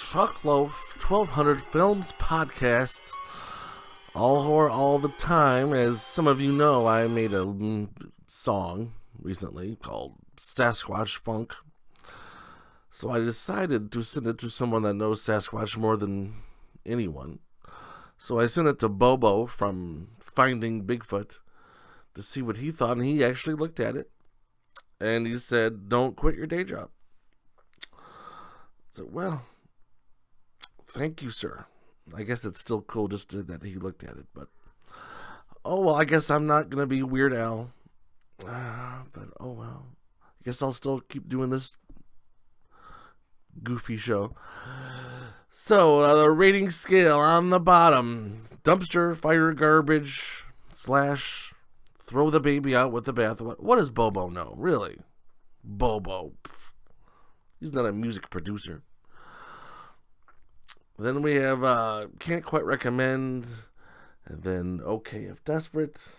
Truckloaf 1200 Films podcast. All horror all the time. As some of you know, I made a song recently called Sasquatch Funk. So I decided to send it to someone that knows Sasquatch more than anyone. So I sent it to Bobo from Finding Bigfoot to see what he thought, and he actually looked at it. And he said, "Don't quit your day job." I said, "Well, thank you, sir. I guess it's still cool just that he looked at it, but oh well, I guess I'm not going to be Weird Al. But oh well. I guess I'll still keep doing this goofy show." So, the rating scale on the bottom: dumpster, fire, garbage, / throw the baby out with the bathwater. What does Bobo know, really? Bobo. He's not a music producer. Then we have can't quite recommend, and then okay if desperate,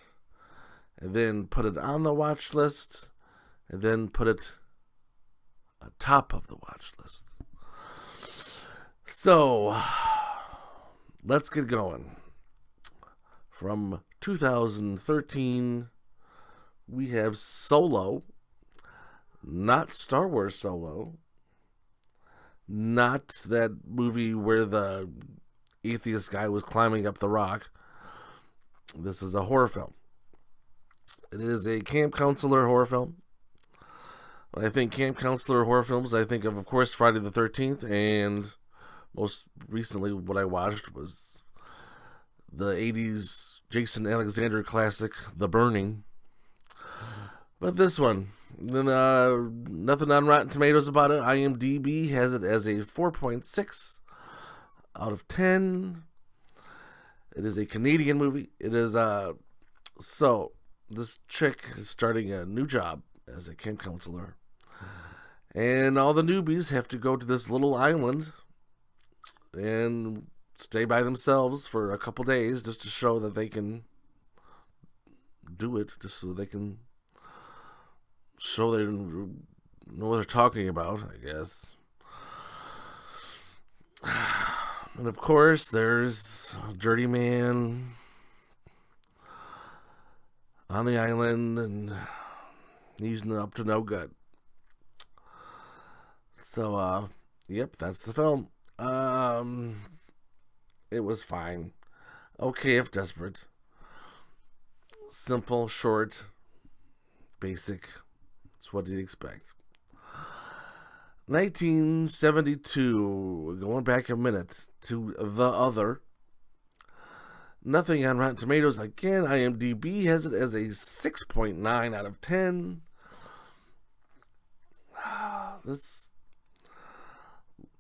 and then put it on the watch list, and then put it atop of the watch list. So, let's get going. From 2013, we have Solo, not Star Wars Solo, not that movie where the atheist guy was climbing up the rock. This is a horror film. It is a camp counselor horror film. When I think camp counselor horror films, I think of course, Friday the 13th, and most recently what I watched was the 80s Jason Alexander classic, The Burning. But this one, then nothing on Rotten Tomatoes about it. IMDb has it as a 4.6 out of 10. It is a Canadian movie. It is so this chick is starting a new job as a camp counselor, and all the newbies have to go to this little island and stay by themselves for a couple days just to show that they can do it, just so they can show they know what they're talking about, I guess. And of course, there's a dirty man on the island, and he's up to no good. So, yep, that's the film. It was fine. Okay if desperate. Simple, short, basic. That's what you'd expect. 1972. Going back a minute to The Other. Nothing on Rotten Tomatoes. Again, IMDb has it as a 6.9 out of 10. This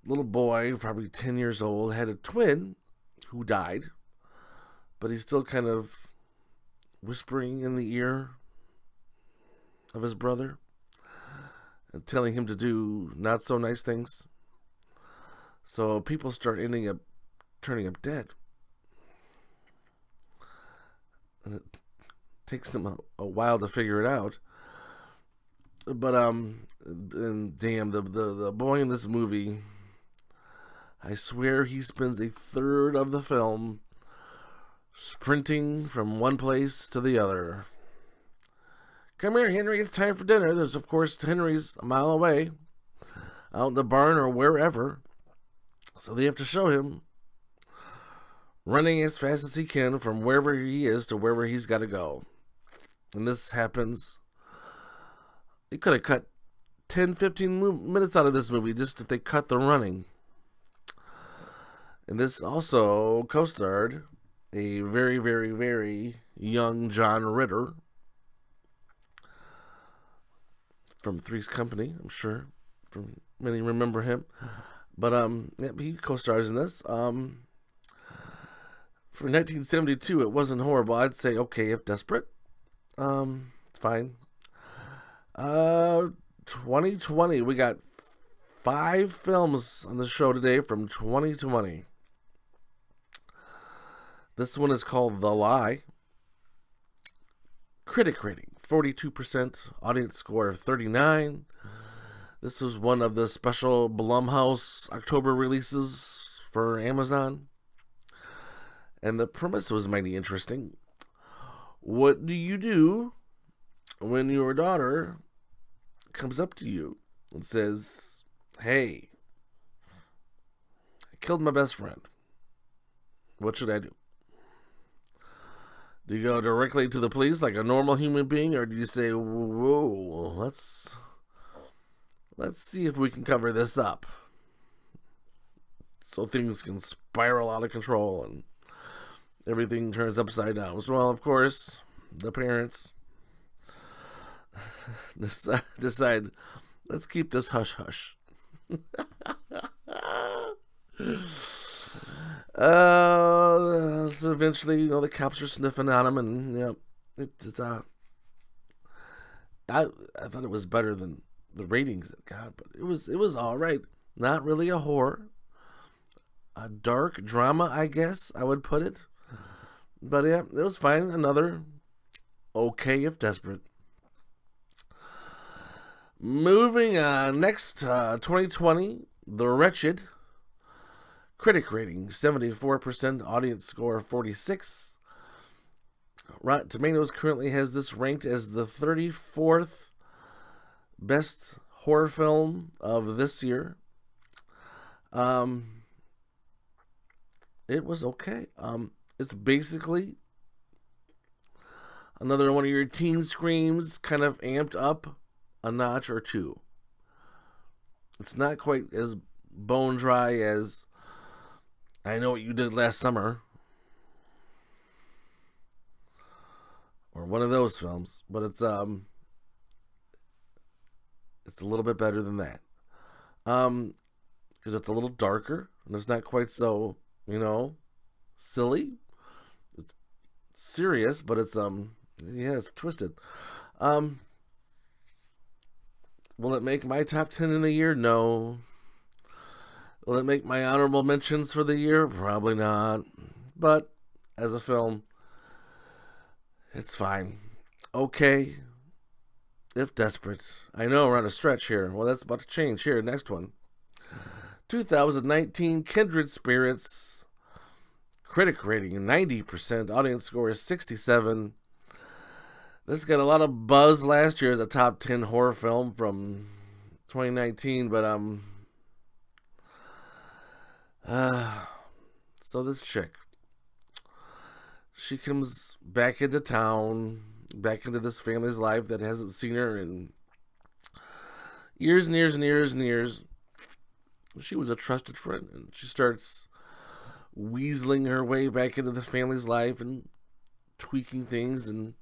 little boy, probably 10 years old, had a twin who died, but he's still kind of whispering in the ear of his brother and telling him to do not so nice things. So people start turning up dead. And it takes them a while to figure it out. But and damn, the boy in this movie, I swear he spends a third of the film sprinting from one place to the other. "Come here, Henry, it's time for dinner." There's, of course, Henry's a mile away, out in the barn or wherever. So they have to show him running as fast as he can from wherever he is to wherever he's got to go. And this happens. They could have cut 10, 15 minutes out of this movie just if they cut the running. And this also co-starred a very, very, very young John Ritter from Three's Company, I'm sure. Many remember him. But yeah, he co-stars in this. For 1972, it wasn't horrible. I'd say okay if desperate. It's fine. 2020, we got 5 films on the show today from 2020. This one is called The Lie. Critic rating 42%, audience score of 39. This was one of the special Blumhouse October releases for Amazon. And the premise was mighty interesting. What do you do when your daughter comes up to you and says, "Hey, I killed my best friend. What should I do?" Do you go directly to the police like a normal human being, or do you say, "Whoa, let's see if we can cover this up so things can spiral out of control and everything turns upside down"? So, well, of course, the parents decide, let's keep this hush hush. So eventually, the cops are sniffing on him, and I thought it was better than the ratings it got, but it was all right. Not really a horror, a dark drama, I guess I would put it. But yeah, it was fine. Another okay if desperate. Moving on, next, 2020, The Wretched. Critic rating 74%, audience score 46. Rotten Tomatoes currently has this ranked as the 34th best horror film of this year. It was okay. It's basically another one of your teen screams, kind of amped up a notch or two. It's not quite as bone dry as I Know What You Did Last Summer, or one of those films, but it's a little bit better than that, because it's a little darker and it's not quite so silly. It's serious, but it's it's twisted. Will it make my top 10 in the year? No. Will it make my honorable mentions for the year? Probably not. But as a film, it's fine. Okay, if desperate. I know we're on a stretch here. Well, that's about to change here. Next one. 2019 Kindred Spirits. Critic rating 90%. Audience score is 67. This got a lot of buzz last year as a top 10 horror film from 2019, but so this chick, she comes back into town, back into this family's life that hasn't seen her in years and years and years and years. She was a trusted friend, and she starts weaseling her way back into the family's life and tweaking things and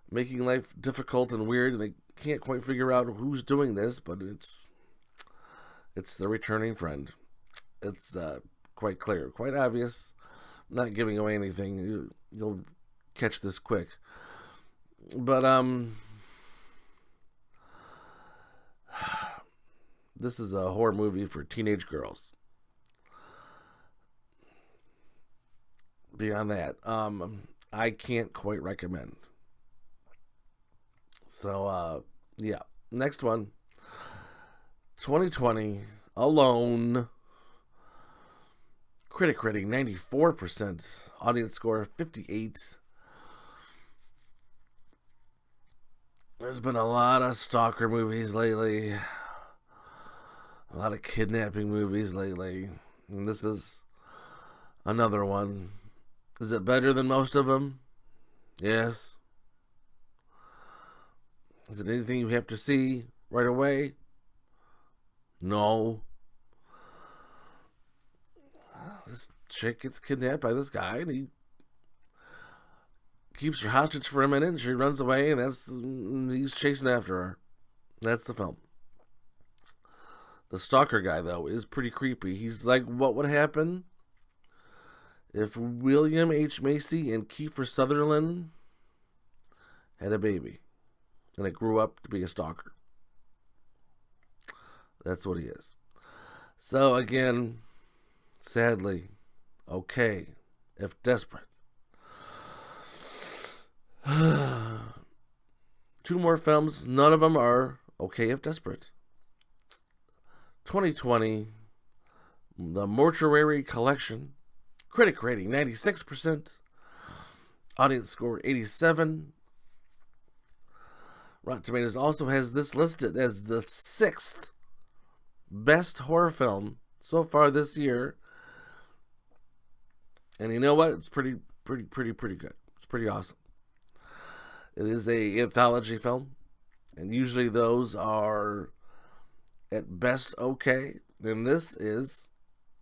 making life difficult and weird, and they can't quite figure out who's doing this, but it's the returning friend. It's quite clear, quite obvious. I'm not giving away anything. You'll catch this quick. But this is a horror movie for teenage girls. Beyond that, I can't quite recommend. So, yeah. Next one. 2020, Alone. Critic rating 94%. Audience score 58. There's been a lot of stalker movies lately. A lot of kidnapping movies lately. And this is another one. Is it better than most of them? Yes. Is it anything you have to see right away? No. This chick gets kidnapped by this guy, and he keeps her hostage for a minute, and she runs away, and he's chasing after her. That's the film. The stalker guy, though, is pretty creepy. He's like, what would happen if William H. Macy and Kiefer Sutherland had a baby, and it grew up to be a stalker? That's what he is. So, again, sadly, okay, if desperate. 2 more films. None of them are okay if desperate. 2020, the Mortuary Collection. Critic rating 96%. Audience score 87. Rotten Tomatoes also has this listed as the 6th best horror film so far this year. And you know what? It's pretty good. It's pretty awesome. It is a anthology film, and usually those are at best okay. And this is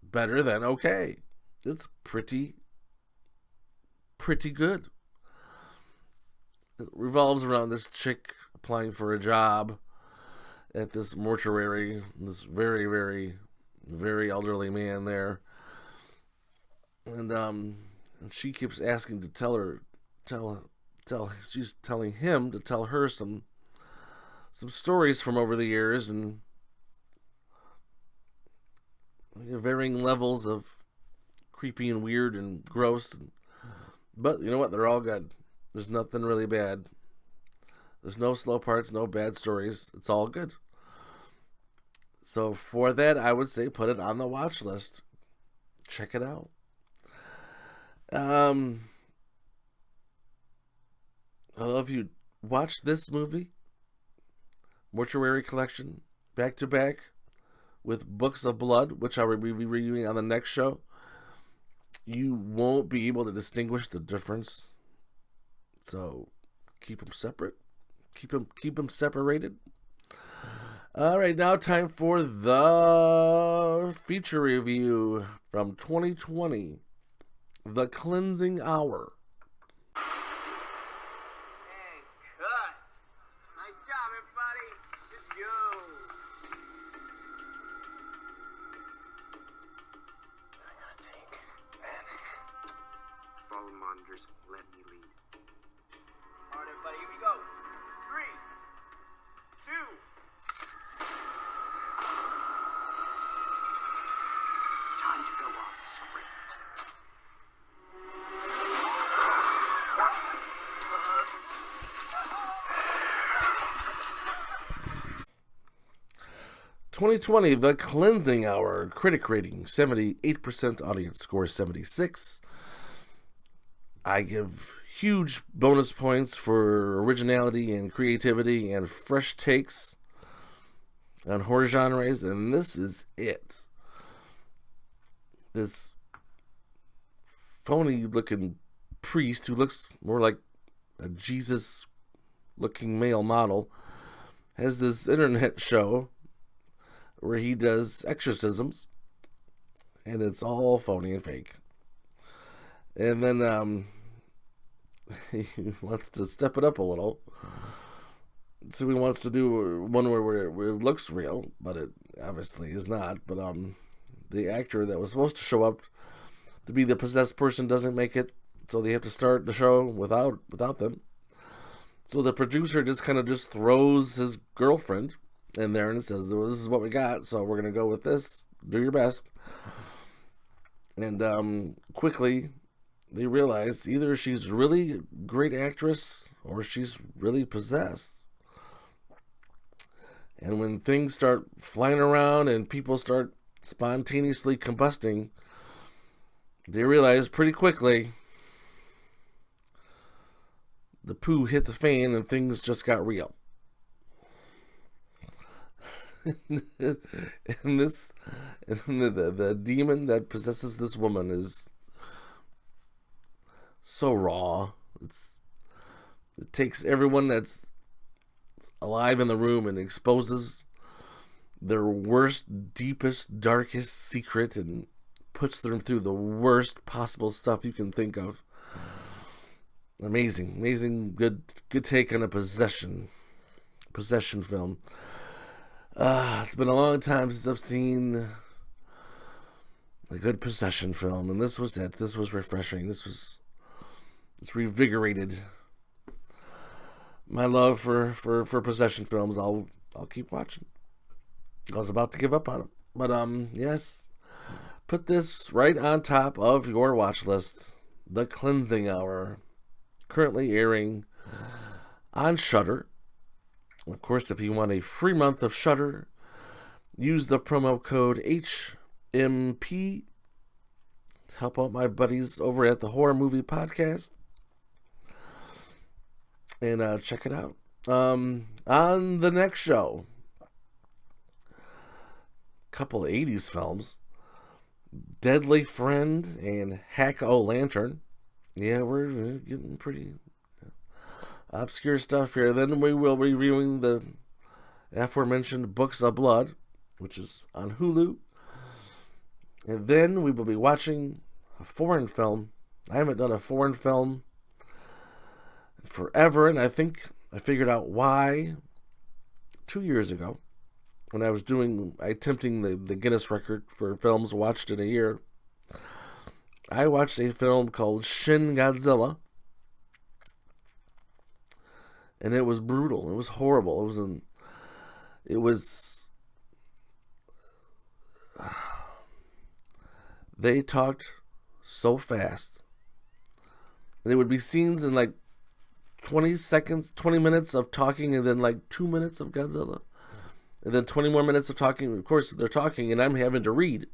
better than okay. It's pretty good. It revolves around this chick applying for a job at this mortuary. This very elderly man there, and she keeps asking to she's telling him to tell her some stories from over the years, and varying levels of creepy and weird and gross. But you know what? They're all good. There's nothing really bad. There's no slow parts, no bad stories. It's all good. So for that, I would say put it on the watch list. Check it out. Although if you watch this movie, Mortuary Collection, back to back with Books of Blood, which I will be reviewing on the next show, you won't be able to distinguish the difference. So keep them separate. Keep them separated. All right, now time for the feature review from 2020, The Cleansing Hour. And cut. Nice job, everybody. Good show. I gotta think. Man. Follow monitors. Let me lead. All right, everybody, here we go. 3, 2. Time to go off script. 2020, The Cleansing Hour. Critic rating 78%. Audience score 76. I give huge bonus points for originality and creativity and fresh takes on horror genres, and this is it. This phony looking priest who looks more like a Jesus looking male model has this internet show where he does exorcisms, and it's all phony and fake. And then he wants to step it up a little, so he wants to do one where it looks real, but it obviously is not. But the actor that was supposed to show up to be the possessed person doesn't make it, so they have to start the show without them. So the producer just throws his girlfriend in there and says, "This is what we got, so we're gonna go with this. Do your best." And quickly they realize either she's a really great actress or she's really possessed. And when things start flying around and people start spontaneously combusting, they realize pretty quickly the poo hit the fan and things just got real. And the demon that possesses this woman is so raw. It takes everyone that's alive in the room and exposes their worst, deepest, darkest secret and puts them through the worst possible stuff you can think of. Amazing, good take on a possession film. It's been a long time since I've seen a good possession film, and this was it. This was refreshing. This revigorated my love for possession films. I'll keep watching. I was about to give up on it, but yes, put this right on top of your watch list. The Cleansing Hour, currently airing on Shudder. Of course, if you want a free month of Shudder, use the promo code HMP. Help out my buddies over at the Horror Movie Podcast. And check it out. On the next show, couple of 80s films. Deadly Friend and Hack-O-Lantern. Yeah, we're getting pretty obscure stuff here. Then we will be reviewing the aforementioned Books of Blood, which is on Hulu. And then we will be watching a foreign film. I haven't done a foreign film in forever, and I think I figured out why 2 years ago when I was attempting the Guinness record for films watched in a year. I watched a film called Shin Godzilla, and it was brutal. It was horrible. They talked so fast. And there would be scenes in like 20 minutes of talking, and then like 2 minutes of Godzilla. And then 20 more minutes of talking. Of course, they're talking, and I'm having to read.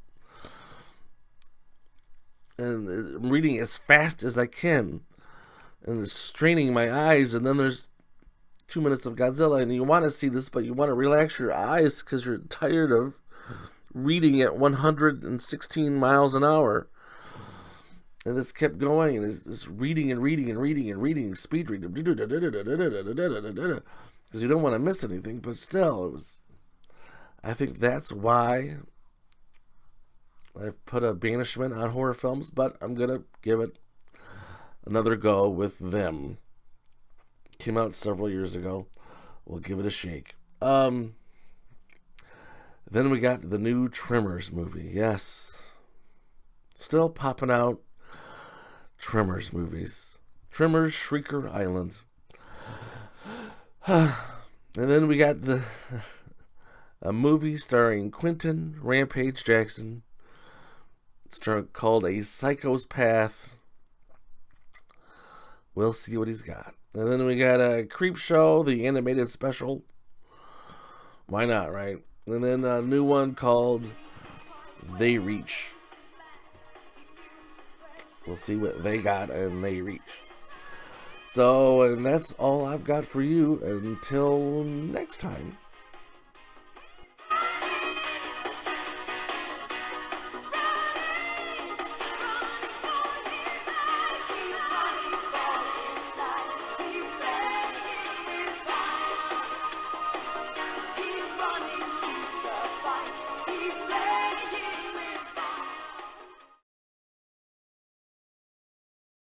And I'm reading as fast as I can. And it's straining my eyes. And then there's 2 minutes of Godzilla, and you want to see this, but you want to relax your eyes because you're tired of reading at 116 miles an hour. And this kept going, and it's reading and reading and reading and reading, speed reading, because you don't want to miss anything. But still, I think that's why I've put a banishment on horror films, but I'm going to give it another go with them. Came out several years ago. We'll give it a shake. Then we got the new Tremors movie. Yes. Still popping out Tremors movies. Tremors, Shrieker Island. And then we got a movie starring Quentin Rampage Jackson. It's called A Psycho's Path. We'll see what he's got. And then we got a Creep Show, the animated special. Why not, right? And then a new one called They Reach. We'll see what they got and They Reach. So, and that's all I've got for you until next time.